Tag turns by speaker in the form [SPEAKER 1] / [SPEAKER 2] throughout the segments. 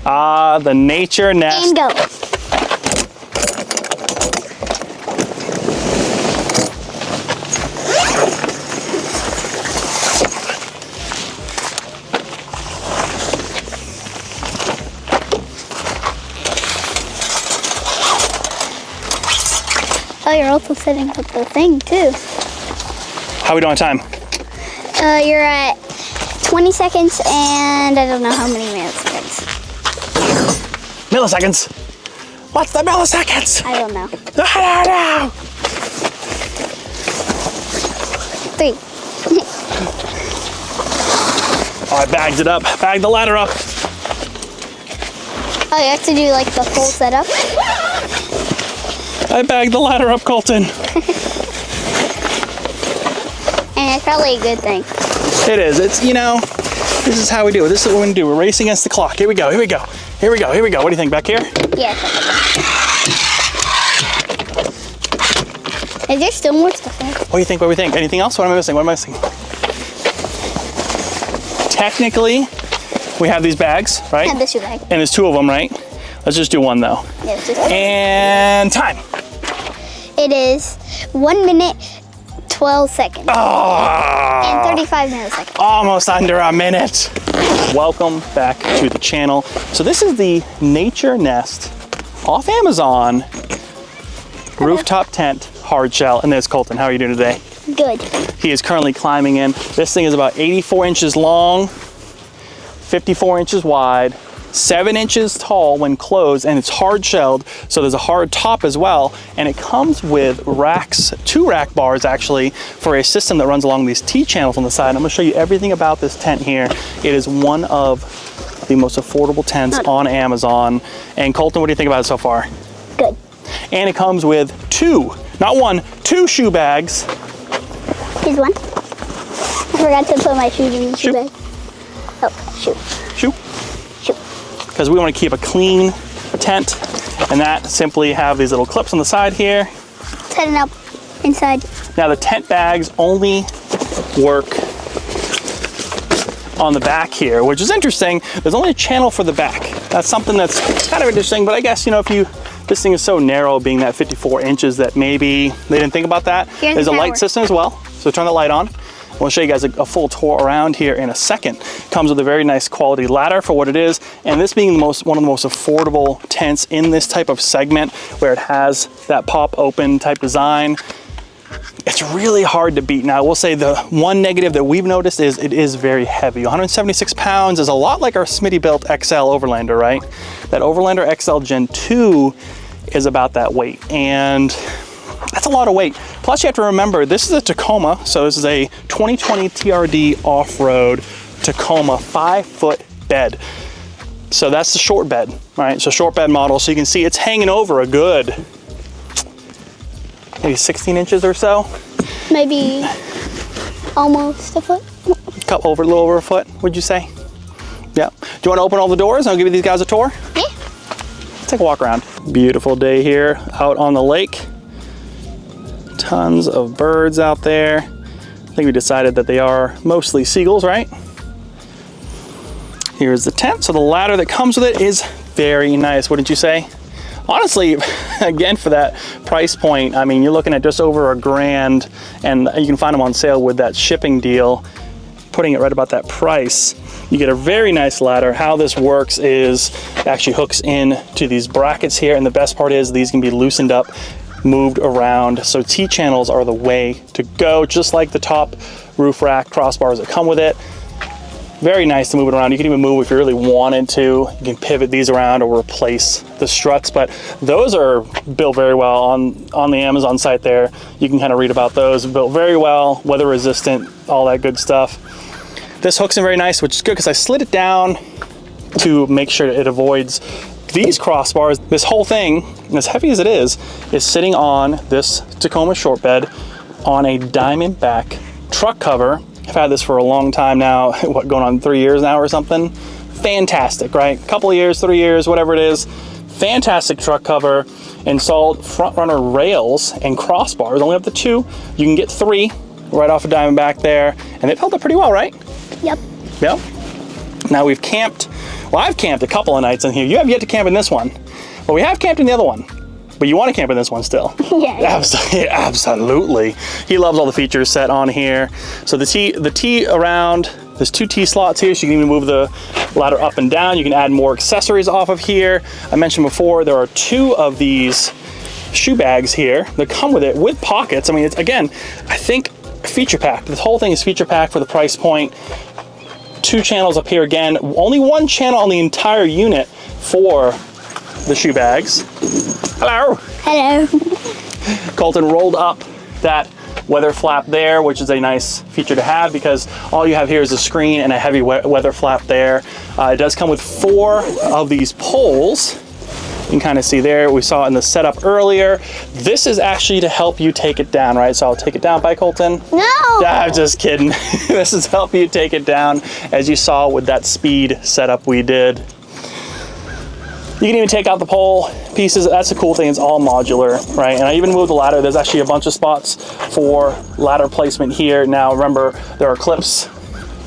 [SPEAKER 1] Ah, the Naturnest.
[SPEAKER 2] And go. Oh, you're also setting up the thing too.
[SPEAKER 1] How are we doing on time?
[SPEAKER 2] You're at 20 seconds and I don't know how many milliseconds.
[SPEAKER 1] Milliseconds. What's the milliseconds?
[SPEAKER 2] I don't know.
[SPEAKER 1] I don't know.
[SPEAKER 2] 3.
[SPEAKER 1] Oh, I bagged it up. Bagged the ladder up.
[SPEAKER 2] Oh, you have to do like the full setup?
[SPEAKER 1] I bagged the ladder up, Colton.
[SPEAKER 2] And it's probably a good thing.
[SPEAKER 1] It is. It's, you know, this is how we do it. This is what we're gonna do. We're racing against the clock. Here we go. Here we go. Here we go. Here we go. What do you think? Back here?
[SPEAKER 2] Yeah. Is there still more stuff there?
[SPEAKER 1] What do you think? What do we think? Anything else? What am I missing? What am I missing? Technically, we have these bags, right?
[SPEAKER 2] And this shoe bag.
[SPEAKER 1] And there's 2 of them, right? Let's just do one though.
[SPEAKER 2] Yeah, it's just
[SPEAKER 1] And time.
[SPEAKER 2] It is 1 minute, 12 seconds.
[SPEAKER 1] Oh,
[SPEAKER 2] And 35 milliseconds.
[SPEAKER 1] almost under a minute. Welcome back to the channel. So this is the Naturnest off Amazon rooftop tent hard shell. And there's Colton. How are you doing today?
[SPEAKER 2] Good.
[SPEAKER 1] He is currently climbing in. This thing is about 84 inches long, 54 inches wide, 7 inches tall when closed, and it's hard shelled, so there's a hard top as well, and it comes with racks, 2 rack bars actually, for a system that runs along these T-channels on the side. I'm gonna show you everything about this tent here. It is one of the most affordable tents on Amazon. And Colton, what do you think about it so far?
[SPEAKER 2] Good.
[SPEAKER 1] And it comes with 2, not 1, 2 shoe bags.
[SPEAKER 2] Here's one. I forgot to put my shoes in the shoe bag. Oh, shoe.
[SPEAKER 1] Shoe.
[SPEAKER 2] Shoe.
[SPEAKER 1] Because we want to keep a clean tent, and that simply have these little clips on the side here.
[SPEAKER 2] Set it up inside.
[SPEAKER 1] Now the tent bags only work on the back here, which is interesting. There's only a channel for the back. That's something that's kind of interesting, but I guess, you know, this thing is so narrow, being that 54 inches, that maybe they didn't think about that. There's a light system as well, so turn the light on. We'll show you guys a full tour around here in a second. Comes with a very nice quality ladder for what it is, and this being one of the most affordable tents in this type of segment, where it has that pop open type design. It's really hard to beat. Now, I will say the one negative that we've noticed is it is very heavy. 176 pounds is a lot like our Smitty built XL Overlander, right? That Overlander XL Gen 2 is about that weight, and that's a lot of weight. Plus, you have to remember, this is a Tacoma, so this is a 2020 TRD off-road Tacoma 5-foot bed. So that's the short bed, right? So short bed model, so you can see it's hanging over a good, maybe 16 inches or so.
[SPEAKER 2] Maybe almost a foot.
[SPEAKER 1] A little over a foot, would you say? Yeah. Do you want to open all the doors and I'll give you these guys a tour?
[SPEAKER 2] Yeah.
[SPEAKER 1] Let's take a walk around. Beautiful day here out on the lake. Tons of birds out there. I think we decided that they are mostly seagulls, right? Here's the tent. So the ladder that comes with it is very nice, wouldn't you say? Honestly, again, for that price point, I mean, you're looking at just over $1,000, and you can find them on sale with that shipping deal. Putting it right about that price, you get a very nice ladder. How this works is it actually hooks in to these brackets here, and the best part is these can be loosened up, moved around. So T-channels are the way to go, just like the top roof rack crossbars that come with it. Very nice to move it around. You can even move if you really wanted to. You can pivot these around or replace the struts, but those are built very well on the Amazon site there. You can kind of read about those. Built very well, weather resistant, all that good stuff. This hooks in very nice, which is good because I slid it down to make sure it avoids these crossbars. This whole thing, as heavy as it is sitting on this Tacoma short bed on a Diamondback truck cover. I've had this for a long time now, what, going on 3 years now or something. Fantastic, right? Couple of years, 3 years, whatever it is. Fantastic truck cover. Installed front runner rails and crossbars, only up to 2. You can get 3 right off of Diamondback there, and they've held up pretty well, right?
[SPEAKER 2] Yep.
[SPEAKER 1] Yep. Now we've camped Well, I've camped a couple of nights in here. You have yet to camp in this one, but we have camped in the other one. But you want to camp in this one still?
[SPEAKER 2] Yeah.
[SPEAKER 1] Absolutely. He loves all the features set on here. So the T around, there's 2 T slots here, so you can even move the ladder up and down. You can add more accessories off of here. I mentioned before, there are 2 of these shoe bags here that come with it with pockets. I mean, it's, again, I think feature packed. This whole thing is feature packed for the price point. 2 channels up here again. Only 1 channel on the entire unit for the shoe bags. Hello.
[SPEAKER 2] Hello.
[SPEAKER 1] Colton rolled up that weather flap there, which is a nice feature to have because all you have here is a screen and a heavy weather flap there. It does come with 4 of these poles. You can kind of see there, we saw it in the setup earlier. This is actually to help you take it down, right? So I'll take it down, bye Colton.
[SPEAKER 2] No.
[SPEAKER 1] I'm just kidding. This is help you take it down, as you saw with that speed setup we did. You can even take out the pole pieces. That's the cool thing, it's all modular, right? And I even moved the ladder. There's actually a bunch of spots for ladder placement here. Now remember, there are clips,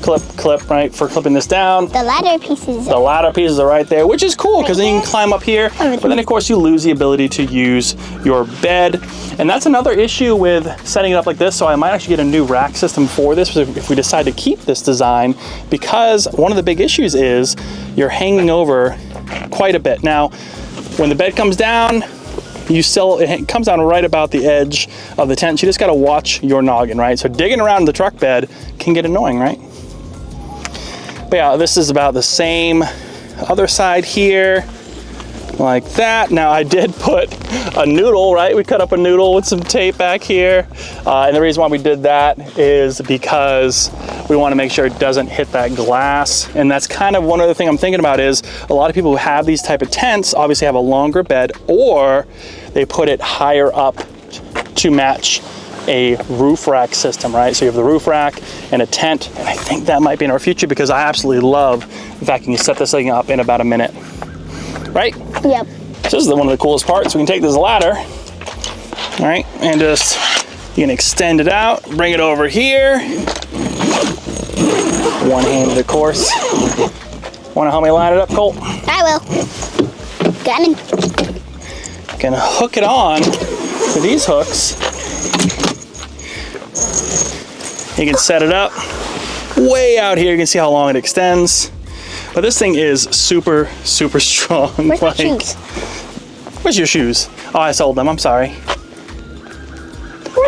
[SPEAKER 1] clip, right, for clipping this down.
[SPEAKER 2] The ladder pieces.
[SPEAKER 1] The ladder pieces are right there, which is cool because then you can climb up here. But then of course you lose the ability to use your bed. And that's another issue with setting it up like this. So I might actually get a new rack system for this if we decide to keep this design, because one of the big issues is you're hanging over quite a bit. Now, when the bed comes down, it comes down right about the edge of the tent. So you just got to watch your noggin, right? So digging around the truck bed can get annoying, right? But yeah, this is about the same other side here, like that. Now I did put a noodle, right? We cut up a noodle with some tape back here. And the reason why we did that is because we want to make sure it doesn't hit that glass. And that's kind of one other thing I'm thinking about is a lot of people who have these type of tents obviously have a longer bed, or they put it higher up to match a roof rack system, right? So you have the roof rack and a tent, and I think that might be in our future because I absolutely love the fact you can set this thing up in about a minute, right?
[SPEAKER 2] Yep.
[SPEAKER 1] So this is one of the coolest parts. We can take this ladder, all right, and just, you can extend it out, bring it over here. One-handed, of course. Want to help me line it up, Colt?
[SPEAKER 2] I will. Coming.
[SPEAKER 1] Gonna hook it on to these hooks. You can set it up way out here. You can see how long it extends. But this thing is super, super strong.
[SPEAKER 2] Where's my shoes?
[SPEAKER 1] Where's your shoes? Oh, I sold them. I'm sorry.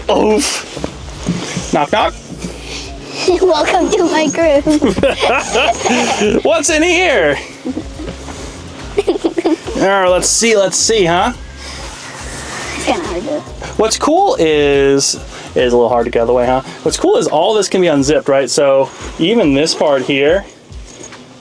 [SPEAKER 1] Oof. Knock, knock.
[SPEAKER 2] Welcome to my groove.
[SPEAKER 1] What's in here? All right, let's see, huh?
[SPEAKER 2] It's kind of hard to.
[SPEAKER 1] What's cool is a little hard to get out of the way, huh? What's cool is all this can be unzipped, right? So even this part here,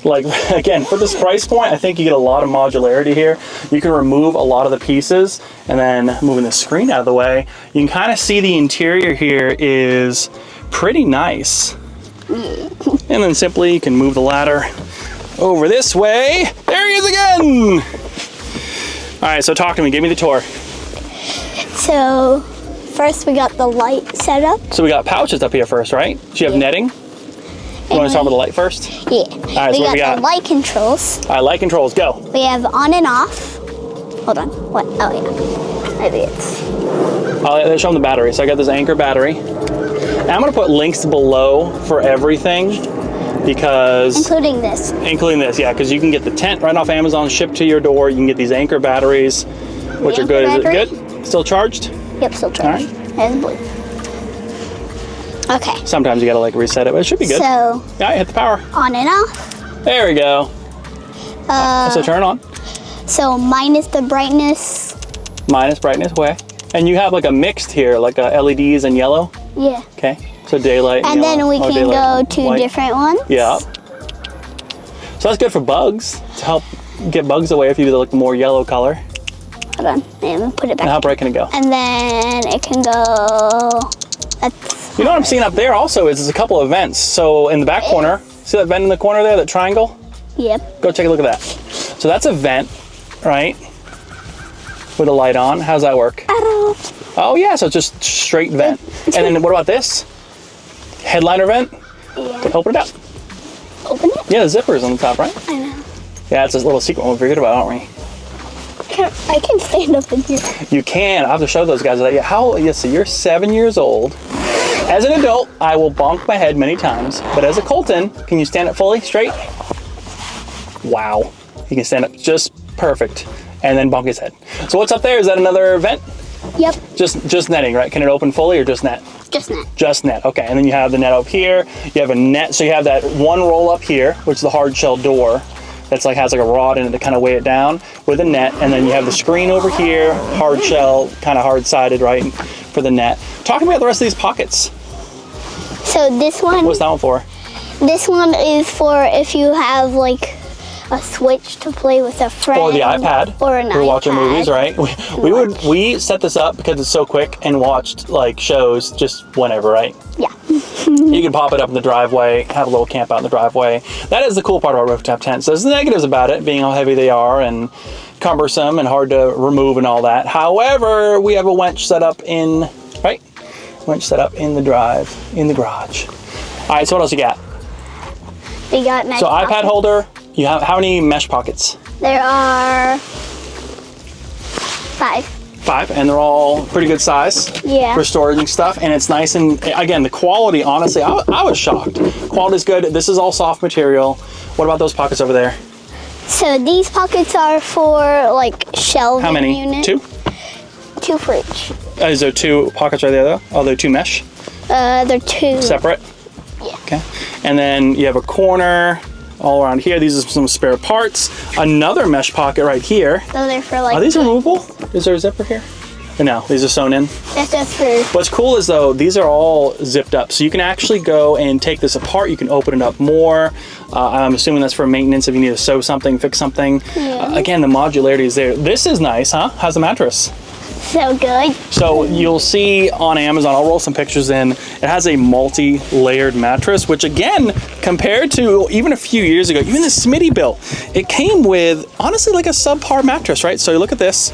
[SPEAKER 1] like again, for this price point, I think you get a lot of modularity here. You can remove a lot of the pieces, and then moving the screen out of the way, you can kind of see the interior here is pretty nice. And then simply you can move the ladder over this way. There he is again. All right, so talk to me, give me the tour.
[SPEAKER 2] So first we got the light set up.
[SPEAKER 1] So we got pouches up here first, right? Do you have netting? You want to start with the light first?
[SPEAKER 2] Yeah.
[SPEAKER 1] All right, so what we got?
[SPEAKER 2] The light controls.
[SPEAKER 1] All right, light controls, go.
[SPEAKER 2] We have on and off. Hold on. What? Oh yeah. Maybe it's.
[SPEAKER 1] I'll show them the battery. So I got this Anchor battery. And I'm gonna put links below for everything because
[SPEAKER 2] Including this,
[SPEAKER 1] yeah, because you can get the tent right off Amazon, shipped to your door. You can get these Anchor batteries, which are good.
[SPEAKER 2] Anchor
[SPEAKER 1] Is it good? Still charged?
[SPEAKER 2] Yep, still charged.
[SPEAKER 1] All right.
[SPEAKER 2] There's blue. Okay.
[SPEAKER 1] Sometimes you gotta like reset it, but it should be good.
[SPEAKER 2] So
[SPEAKER 1] Yeah, hit the power.
[SPEAKER 2] on and off.
[SPEAKER 1] There we go. So turn it on.
[SPEAKER 2] So minus the brightness.
[SPEAKER 1] Minus brightness, away. And you have like a mixed here, like LEDs and yellow.
[SPEAKER 2] Yeah.
[SPEAKER 1] Okay. So daylight
[SPEAKER 2] And
[SPEAKER 1] yellow.
[SPEAKER 2] then we
[SPEAKER 1] Oh,
[SPEAKER 2] can
[SPEAKER 1] daylight,
[SPEAKER 2] go to
[SPEAKER 1] white.
[SPEAKER 2] different ones.
[SPEAKER 1] Yeah. So that's good for bugs, to help get bugs away if you do like the more yellow color.
[SPEAKER 2] Hold on. And put it
[SPEAKER 1] And
[SPEAKER 2] back.
[SPEAKER 1] how bright can it go?
[SPEAKER 2] And then it can go. That's.
[SPEAKER 1] You know what I'm seeing up there also is there's a couple of vents. So in the back corner, see that vent in the corner there, that triangle?
[SPEAKER 2] Yep.
[SPEAKER 1] Go take a look at that. So that's a vent, right? With a light on. How's that work? Oh yeah, so it's just straight vent. And then what about this? Headliner vent?
[SPEAKER 2] Yeah.
[SPEAKER 1] Open it up.
[SPEAKER 2] Open it?
[SPEAKER 1] Yeah, the zipper's on the top, right?
[SPEAKER 2] I know.
[SPEAKER 1] Yeah, it's a little secret one we forget about, aren't we?
[SPEAKER 2] I can stand up in here.
[SPEAKER 1] You can. I have to show those guys that. Yeah, let's see, you're 7 years old. As an adult, I will bonk my head many times, but as a Colton, can you stand up fully, straight? Wow. He can stand up just perfect, and then bonk his head. So what's up there? Is that another vent?
[SPEAKER 2] Yep.
[SPEAKER 1] Just netting, right? Can it open fully or just net?
[SPEAKER 2] Just net.
[SPEAKER 1] Just net, okay. And then you have the net up here. You have a net, so you have that one roll up here, which is the hard shell door. That's has like a rod in it to kind of weigh it down with a net. And then you have the screen over here, hard shell, kind of hard-sided, right, for the net. Talk about the rest of these pockets.
[SPEAKER 2] So this one.
[SPEAKER 1] What's that one for?
[SPEAKER 2] This one is for if you have like a Switch to play with a friend.
[SPEAKER 1] Or the iPad.
[SPEAKER 2] Or an iPad.
[SPEAKER 1] We're watching movies, right? We set this up because it's so quick and watched like shows just whenever, right?
[SPEAKER 2] Yeah.
[SPEAKER 1] You can pop it up in the driveway, have a little camp out in the driveway. That is the cool part about rooftop tents. There's the negatives about it, being how heavy they are and cumbersome and hard to remove and all that. However, we have a winch set up in, right? Winch set up in the garage. All right, so what else you got?
[SPEAKER 2] We got mesh
[SPEAKER 1] So iPad
[SPEAKER 2] pockets.
[SPEAKER 1] holder. You have how many mesh pockets?
[SPEAKER 2] There are 5.
[SPEAKER 1] 5, and they're all pretty good size
[SPEAKER 2] Yeah.
[SPEAKER 1] for storage and stuff. And it's nice, and again, the quality, honestly, I was shocked. Quality's good. This is all soft material. What about those pockets over there?
[SPEAKER 2] So these pockets are for like shelving
[SPEAKER 1] How many?
[SPEAKER 2] unit.
[SPEAKER 1] 2?
[SPEAKER 2] 2 for each.
[SPEAKER 1] Is there 2 pockets right there though? Oh, they're 2 mesh?
[SPEAKER 2] They're 2.
[SPEAKER 1] Separate?
[SPEAKER 2] Yeah.
[SPEAKER 1] Okay. And then you have a corner all around here. These are some spare parts. Another mesh pocket right here.
[SPEAKER 2] So they're for like.
[SPEAKER 1] Are these removable? Is there a zipper here? No, these are sewn in.
[SPEAKER 2] That's just for.
[SPEAKER 1] What's cool is though, these are all zipped up. So you can actually go and take this apart. You can open it up more. I'm assuming that's for maintenance if you need to sew something, fix something.
[SPEAKER 2] Yeah.
[SPEAKER 1] Again, the modularity is there. This is nice, huh? How's the mattress?
[SPEAKER 2] So good.
[SPEAKER 1] So you'll see on Amazon, I'll roll some pictures in, it has a multi-layered mattress, which again, compared to even a few years ago, even the Smitty built, it came with, honestly, like a subpar mattress, right? So you look at this.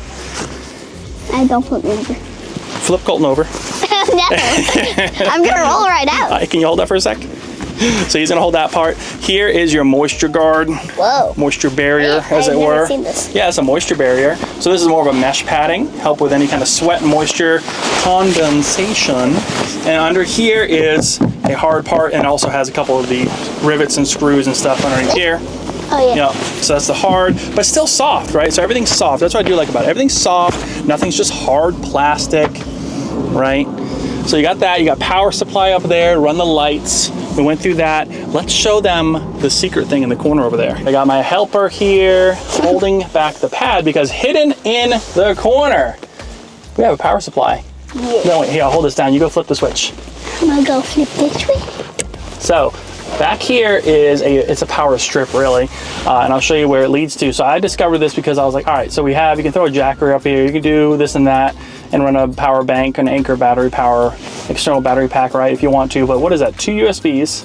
[SPEAKER 2] I don't flip me over.
[SPEAKER 1] Flip Colton over.
[SPEAKER 2] No. I'm gonna roll right out.
[SPEAKER 1] Can you hold that for a sec? So he's gonna hold that part. Here is your moisture guard,
[SPEAKER 2] Whoa.
[SPEAKER 1] moisture barrier,
[SPEAKER 2] Hey,
[SPEAKER 1] as
[SPEAKER 2] I've
[SPEAKER 1] it
[SPEAKER 2] never
[SPEAKER 1] were.
[SPEAKER 2] seen this.
[SPEAKER 1] Yeah, it's a moisture barrier. So this is more of a mesh padding, help with any kind of sweat and moisture condensation. And under here is a hard part, and also has a couple of the rivets and screws and stuff underneath here.
[SPEAKER 2] Oh yeah.
[SPEAKER 1] Yeah, so that's the hard, but still soft, right? So everything's soft. That's what I do like about it. Everything's soft. Nothing's just hard plastic, right? So you got that. You got power supply up there. Run the lights. We went through that. Let's show them the secret thing in the corner over there. I got my helper here holding back the pad because hidden in the corner, we have a power supply.
[SPEAKER 2] Yeah.
[SPEAKER 1] No, wait, here, I'll hold this down. You go flip the switch.
[SPEAKER 2] I'm gonna go flip this way.
[SPEAKER 1] So back here is it's a power strip really, and I'll show you where it leads to. So I discovered this because I was like, all right, so you can throw a jacker up here, you can do this and that, and run a power bank, an Anchor battery power, external battery pack, right, if you want to. But what is that? 2 USBs.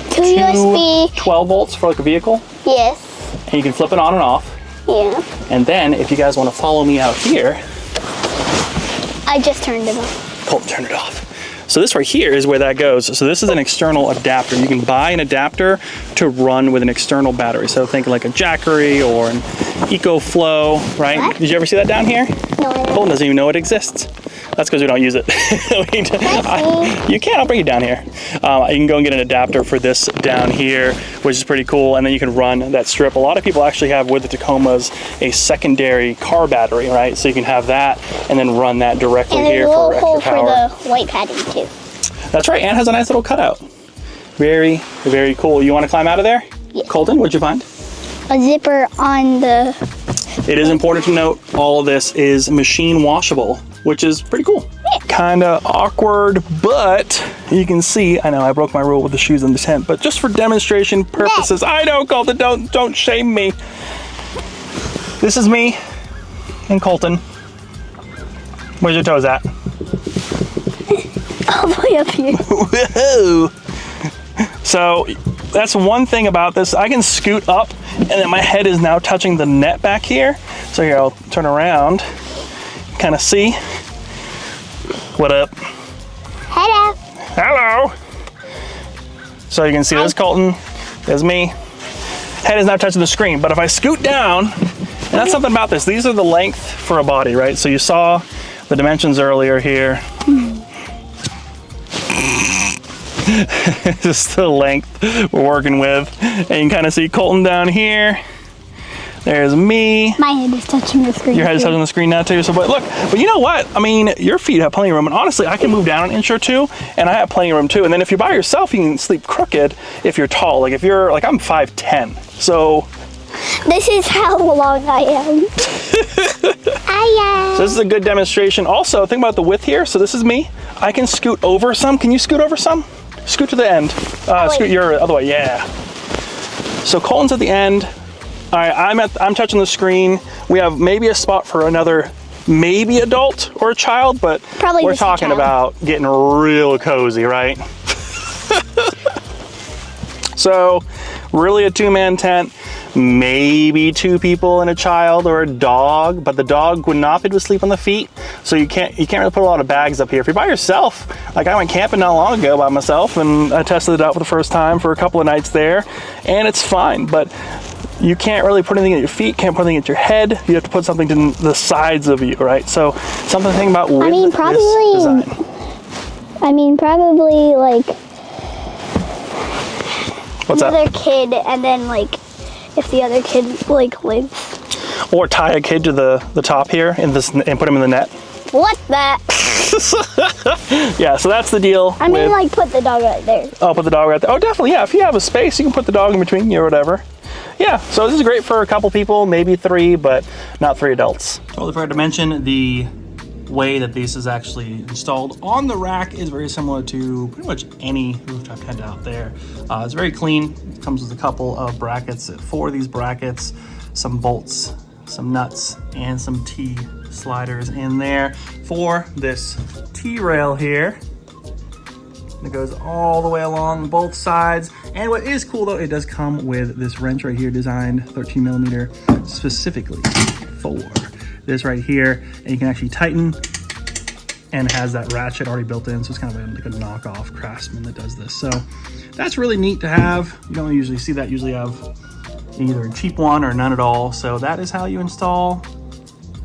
[SPEAKER 2] 2 USB.
[SPEAKER 1] 12 volts for like a vehicle,
[SPEAKER 2] Yes.
[SPEAKER 1] and you can flip it on and off.
[SPEAKER 2] Yeah.
[SPEAKER 1] And then if you guys want to follow me out here,
[SPEAKER 2] I just turned it on.
[SPEAKER 1] Colton, turn it off. So this right here is where that goes. So this is an external adapter. You can buy an adapter to run with an external battery. So think like a Jackery or an EcoFlow, right?
[SPEAKER 2] What?
[SPEAKER 1] Did you ever see that down here?
[SPEAKER 2] No, I don't.
[SPEAKER 1] Colton doesn't even know it exists. That's because we don't use it. You can, I'll bring you down here. You can go and get an adapter for this down here, which is pretty cool. And then you can run that strip. A lot of people actually have with the Tacomas a secondary car battery, right? So you can have that and then run that directly
[SPEAKER 2] And
[SPEAKER 1] here
[SPEAKER 2] a
[SPEAKER 1] for
[SPEAKER 2] little
[SPEAKER 1] extra
[SPEAKER 2] hole
[SPEAKER 1] power.
[SPEAKER 2] for the white padding too.
[SPEAKER 1] That's right, and has a nice little cutout. Very, very cool. You want to climb out of there?
[SPEAKER 2] Yeah.
[SPEAKER 1] Colton, what'd you find?
[SPEAKER 2] A zipper on the.
[SPEAKER 1] It is important to note all of this is machine washable, which is pretty cool. Kind of awkward, but you can see, I know I broke my rule with the shoes in the tent, but just for demonstration purposes, I know, Colton, don't shame me. This is me and Colton. Where's your toes at?
[SPEAKER 2] All the way up here.
[SPEAKER 1] Whoa! So that's one thing about this. I can scoot up and then my head is now touching the net back here. So here, I'll turn around, kind of see. What up?
[SPEAKER 2] Hello.
[SPEAKER 1] Hello! So you can see there's Colton, there's me. head is now touching the screen. But if I scoot down, and that's something about this, these are the length for a body, right? So you saw the dimensions earlier here. This is the length we're working with. And you can kind of see Colton down here. There's me.
[SPEAKER 2] My head is touching the screen.
[SPEAKER 1] Your head is touching the screen now too. So, but look, but you know what? I mean, your feet have plenty of room. And honestly, I can move down an inch or two and I have plenty of room too. And then if you're by yourself, you can sleep crooked if you're tall. Like if you're, like I'm 5'10". So.
[SPEAKER 2] This is how long I am.
[SPEAKER 1] So this is a good demonstration. Also, think about the width here. So this is me. I can scoot over some. Can you scoot over some? Scoot to the end. Scoot your other way, yeah. So Colton's at the end. All right, I'm touching the screen. We have maybe a spot for another, maybe adult or a child, but
[SPEAKER 2] probably
[SPEAKER 1] we're talking about getting real cozy, right? So really a 2-man tent, maybe 2 people and a child or a dog, but the dog would not be able to sleep on the feet. So you can't really put a lot of bags up here. If you're by yourself, like I went camping not long ago by myself and I tested it out for the first time for a couple of nights there and it's fine, but you can't really put anything at your feet, can't put anything at your head. You have to put something to the sides of you, right? So something to think about with this design.
[SPEAKER 2] I mean, probably like
[SPEAKER 1] What's
[SPEAKER 2] another
[SPEAKER 1] that?
[SPEAKER 2] kid, and then like if the other kid like lives.
[SPEAKER 1] Or tie a kid to the top here and put him in the net.
[SPEAKER 2] What that?
[SPEAKER 1] Yeah, so that's the deal.
[SPEAKER 2] I mean, like put the dog right there.
[SPEAKER 1] Oh, put the dog right there. Oh, definitely, yeah. If you have a space, you can put the dog in between you or whatever. Yeah, so this is great for a couple people, maybe 3, but not 3 adults. Totally forgot to mention the way that this is actually installed on the rack is very similar to pretty much any rooftop tent out there. It's very clean. It comes with a couple of brackets. 4 of these brackets, some bolts, some nuts, and some T-sliders in there for this T-rail here. It goes all the way along both sides. And what is cool though, it does come with this wrench right here, designed 13 millimeter specifically for this right here. And you can actually tighten, and it has that ratchet already built in. So it's kind of like a knockoff Craftsman that does this. So that's really neat to have. You don't usually see that. Usually have either a cheap one or none at all. So that is how you install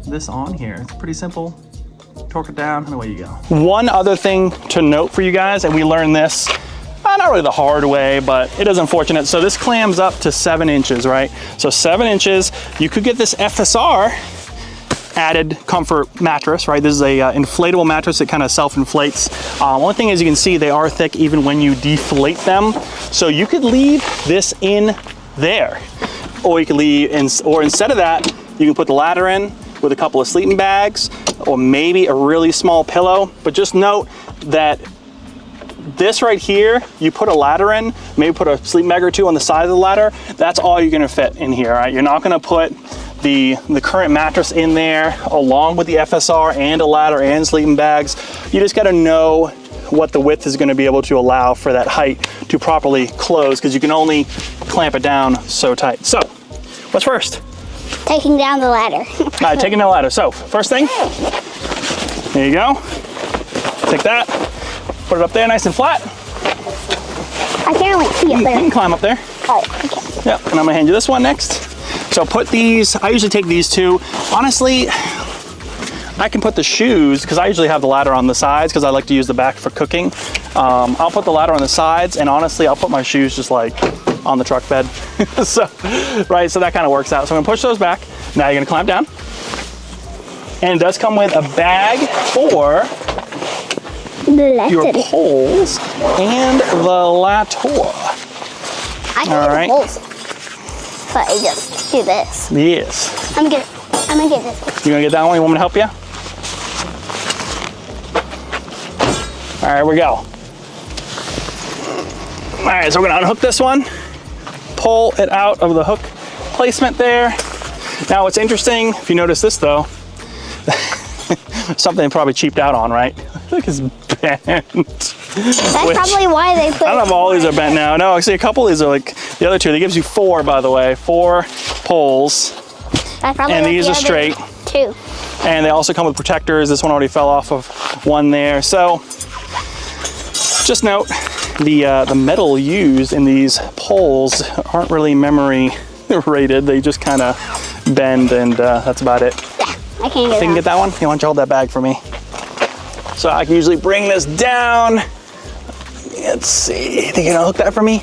[SPEAKER 1] this on here. It's pretty simple. Torque it down and away you go. One other thing to note for you guys, and we learned this not really the hard way, but it is unfortunate. So this clams up to 7 inches, right? So 7 inches, you could get this FSR added comfort mattress, right? This is a inflatable mattress that kind of self-inflates. One thing is you can see they are thick even when you deflate them. So you could leave this in there, or you could leave or instead of that, you can put the ladder in with a couple of sleeping bags, or maybe a really small pillow. But just note that this right here, you put a ladder in, maybe put a sleeping bag or 2 on the side of the ladder, that's all you're gonna fit in here, right? You're not gonna put the current mattress in there along with the FSR and a ladder and sleeping bags. You just gotta know what the width is gonna be able to allow for that height to properly close, because you can only clamp it down so tight. So, what's first?
[SPEAKER 2] Taking down the ladder.
[SPEAKER 1] All right, taking down the ladder. So, first thing, there you go. Take that, put it up there nice and flat.
[SPEAKER 2] I can't really see up there.
[SPEAKER 1] You can climb up there.
[SPEAKER 2] All right, okay.
[SPEAKER 1] Yep, and I'm gonna hand you this one next. So put these, I usually take these 2. Honestly, I can put the shoes, because I usually have the ladder on the sides, because I like to use the back for cooking. I'll put the ladder on the sides, and honestly, I'll put my shoes just like on the truck bed. So that kind of works out. So I'm gonna push those back. Now you're gonna climb down. And it does come with a bag for your poles and the Latour.
[SPEAKER 2] I can get the poles, but I just do this.
[SPEAKER 1] Yes.
[SPEAKER 2] I'm gonna get this.
[SPEAKER 1] You gonna get that one? You want me to help you? All right, here we go. All right, so we're gonna unhook this one, pull it out of the hook placement there. Now what's interesting, if you notice this though, something probably cheaped out on, right? Look, it's bent.
[SPEAKER 2] That's probably why they put.
[SPEAKER 1] I don't know if all these are bent now. No, actually a couple of these are like the other 2. They gives you 4, by the way, 4 poles.
[SPEAKER 2] That's probably
[SPEAKER 1] and these are straight.
[SPEAKER 2] 2.
[SPEAKER 1] And they also come with protectors. This one already fell off of one there. So just note the metal used in these poles aren't really memory rated. They just kind of bend, and that's about it.
[SPEAKER 2] Yeah, I can't get it.
[SPEAKER 1] You can get that one? Why don't you hold that bag for me? So I can usually bring this down. Let's see. Think you're gonna hook that for me?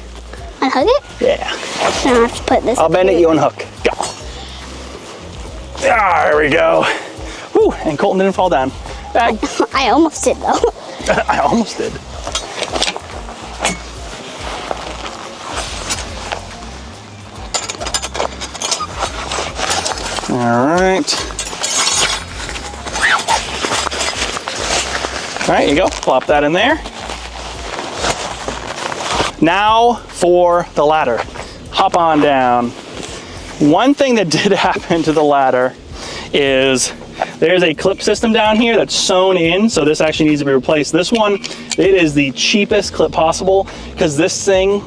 [SPEAKER 2] Unhook it?
[SPEAKER 1] Yeah.
[SPEAKER 2] So I have to put this.
[SPEAKER 1] I'll bend it, you unhook. Go. There we go. Woo, and Colton didn't fall down. Bag.
[SPEAKER 2] I almost did though.
[SPEAKER 1] I almost did. All right. All right, you go. Plop that in there. Now for the ladder. Hop on down. One thing that did happen to the ladder is there's a clip system down here that's sewn in, so this actually needs to be replaced. This one, it is the cheapest clip possible because this thing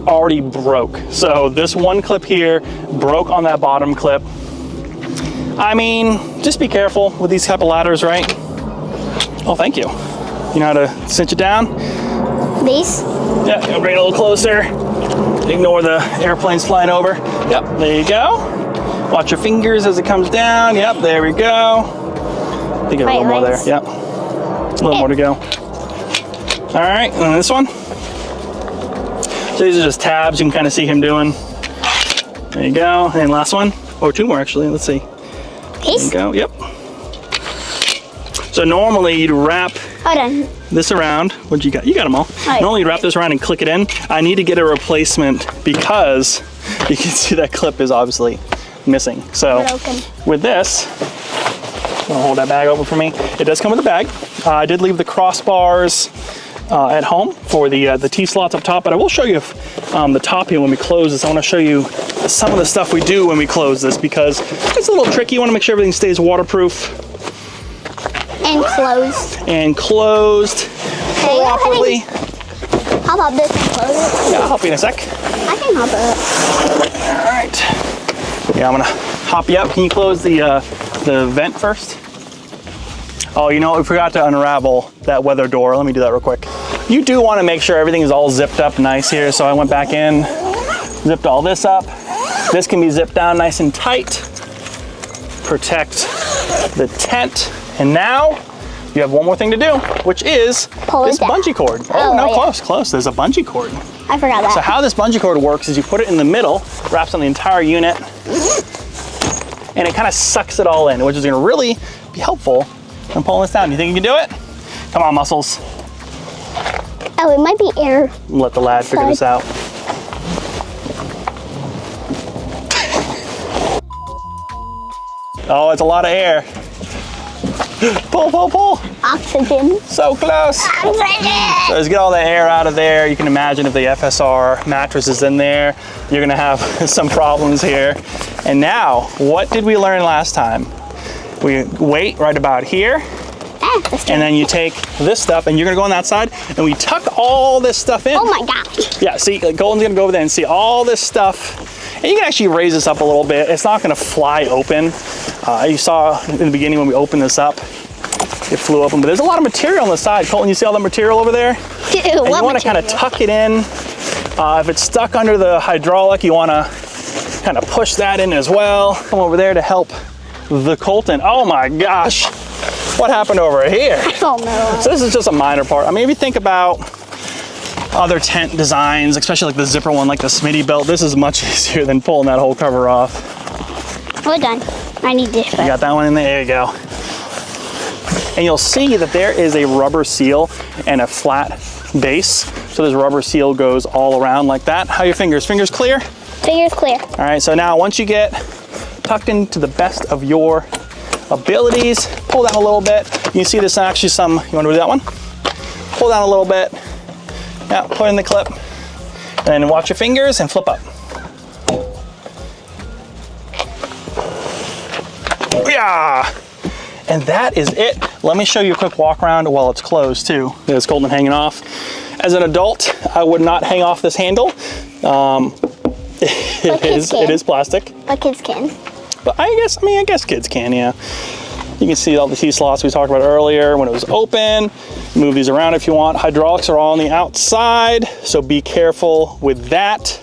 [SPEAKER 1] already broke. So this one clip here broke on that bottom clip. I mean, just be careful with these type of ladders, right? Oh, thank you. You know how to cinch it down?
[SPEAKER 2] These?
[SPEAKER 1] Yeah, I'll bring it a little closer. Ignore the airplanes flying over. Yep, there you go. Watch your fingers as it comes down. Yep, there we go. I think a little more there. Yep. A little more to go. All right, and then this one. So these are just tabs you can kind of see him doing. There you go. And last one. Or two more actually. Let's see. There you go. Yep. So normally you'd wrap this around. What'd you got? You got them all. Normally you'd wrap this around and click it in. I need to get a replacement because you can see that clip is obviously missing. So with this, I'll hold that bag open for me. It does come with a bag. I did leave the crossbars at home for the T-slots up top, but I will show you the top here when we close this. I want to show you some of the stuff we do when we close this because it's a little tricky. You want to make sure everything stays waterproof.
[SPEAKER 2] And closed.
[SPEAKER 1] And closed properly.
[SPEAKER 2] How about this and close it?
[SPEAKER 1] Yeah, I'll help you in a sec.
[SPEAKER 2] I can help it.
[SPEAKER 1] All right. Yeah, I'm gonna hop you up. Can you close the vent first? Oh, you know, we forgot to unravel that weather door. Let me do that real quick. You do want to make sure everything is all zipped up nice here. So I went back in, zipped all this up. This can be zipped down nice and tight. Protect the tent. And now you have one more thing to do, which is this bungee cord. Oh, no, yeah. Close. There's a bungee cord.
[SPEAKER 2] I forgot that.
[SPEAKER 1] So how this bungee cord works is you put it in the middle, wraps on the entire unit, and it kind of sucks it all in, which is gonna really be helpful in pulling this down. You think you can do it? Come on, muscles.
[SPEAKER 2] Oh, it might be air.
[SPEAKER 1] Let the lad figure this out. Oh, it's a lot of air. Pull, pull, pull.
[SPEAKER 2] Oxygen.
[SPEAKER 1] So close.
[SPEAKER 2] Oxygen.
[SPEAKER 1] So let's get all the air out of there. You can imagine if the FSR mattress is in there, you're gonna have some problems here. And now, what did we learn last time? We wait right about here. And then you take this stuff and you're gonna go on that side and we tuck all this stuff in.
[SPEAKER 2] Oh my gosh.
[SPEAKER 1] Yeah, see, Golden's gonna go over there and see all this stuff. And you can actually raise this up a little bit. It's not gonna fly open. You saw in the beginning when we opened this up, it flew open, but there's a lot of material on the side. Colton, you see all the material over there?
[SPEAKER 2] Ew,
[SPEAKER 1] and you wanna kind of tuck it in. If it's stuck under the hydraulic, you wanna kind of push that in as well. Come over there to help the Colton. Oh my gosh. What happened over here?
[SPEAKER 2] I don't know.
[SPEAKER 1] So this is just a minor part. I mean, if you think about other tent designs, especially like the zipper one, like the Smitty belt, this is much easier than pulling that whole cover off.
[SPEAKER 2] We're done. I need this.
[SPEAKER 1] You got that one in there? There you go. And you'll see that there is a rubber seal and a flat base. So this rubber seal goes all around like that. How are your fingers? Fingers clear?
[SPEAKER 2] Fingers clear.
[SPEAKER 1] All right, so now once you get tucked into the best of your abilities, pull down a little bit. You can see this actually some, you wanna do that one? Pull down a little bit. Yeah, put in the clip. And then watch your fingers and flip up. Yeah! And that is it. Let me show you a quick walk around while it's closed too. There's Colton hanging off. As an adult, I would not hang off this handle. It is plastic.
[SPEAKER 2] But kids can.
[SPEAKER 1] But I guess kids can, yeah. You can see all the T-slots we talked about earlier when it was open. Move these around if you want. Hydraulics are all on the outside, so be careful with that.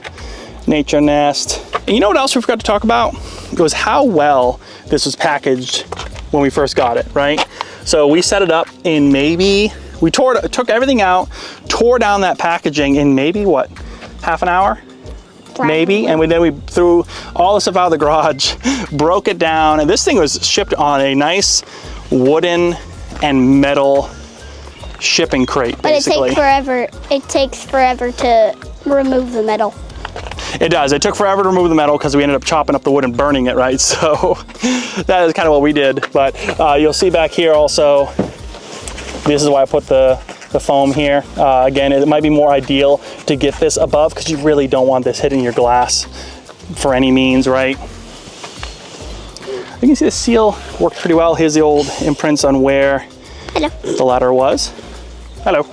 [SPEAKER 1] Naturnest. And you know what else we forgot to talk about? It was how well this was packaged when we first got it, right? So we set it up in maybe, we took everything out, tore down that packaging in maybe what, half an hour? Maybe, and then we threw all the stuff out of the garage, broke it down, and this thing was shipped on a nice wooden and metal shipping crate, basically.
[SPEAKER 2] But it takes forever to remove the metal.
[SPEAKER 1] It does. It took forever to remove the metal because we ended up chopping up the wood and burning it, right? So that is kind of what we did. But you'll see back here also, this is why I put the foam here. Again, it might be more ideal to get this above because you really don't want this hitting your glass for any means, right? You can see the seal worked pretty well. Here's the old imprints on where the ladder was. Hello.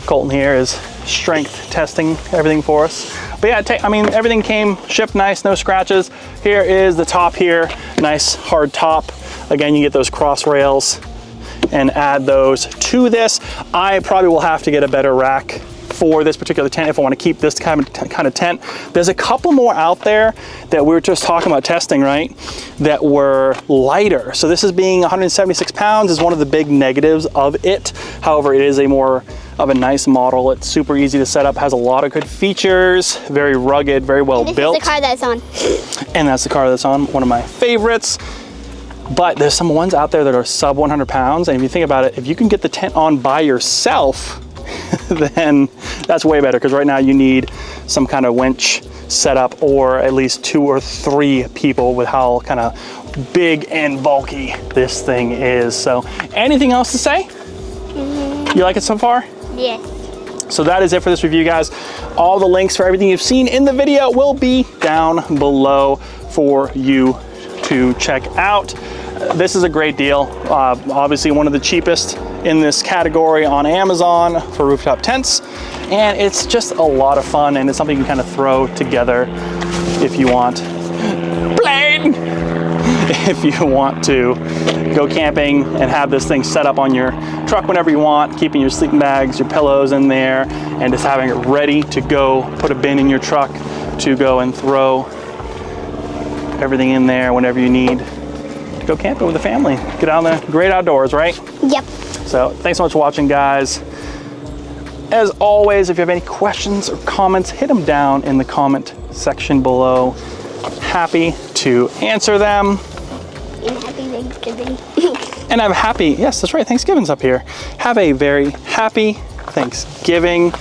[SPEAKER 1] Colton here is strength testing everything for us. But yeah, I mean, everything came shipped nice, no scratches. Here is the top here, nice hard top. Again, you get those cross rails and add those to this. I probably will have to get a better rack for this particular tent if I want to keep this kind of tent. There's a couple more out there that we were just talking about testing, right? That were lighter. So this is being 176 pounds is one of the big negatives of it. However, it is a more of a nice model. It's super easy to set up, has a lot of good features, very rugged, very well built.
[SPEAKER 2] This is the car that's on.
[SPEAKER 1] And that's the car that's on, one of my favorites. But there's some ones out there that are sub 100 pounds. And if you think about it, if you can get the tent on by yourself, then that's way better, because right now you need some kind of winch setup, or at least 2 or 3 people with how kind of big and bulky this thing is. So anything else to say? You like it so far?
[SPEAKER 2] Yeah.
[SPEAKER 1] So that is it for this review, guys. All the links for everything you've seen in the video will be down below for you to check out. This is a great deal. Obviously one of the cheapest in this category on Amazon for rooftop tents. And it's just a lot of fun, and it's something you can kind of throw together if you want. Blade! If you want to go camping and have this thing set up on your truck whenever you want, keeping your sleeping bags, your pillows in there, and just having it ready to go, put a bin in your truck to go and throw everything in there whenever you need to go camping with the family. Get out in the great outdoors, right?
[SPEAKER 2] Yep.
[SPEAKER 1] So thanks so much for watching, guys. As always, if you have any questions or comments, hit them down in the comment section below. Happy to answer them.
[SPEAKER 2] And happy Thanksgiving.
[SPEAKER 1] And have a happy, yes, that's right, Thanksgiving's up here. Have a very happy Thanksgiving.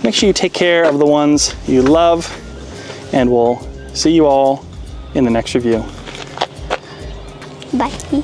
[SPEAKER 1] Make sure you take care of the ones you love, and we'll see you all in the next review.
[SPEAKER 2] Bye.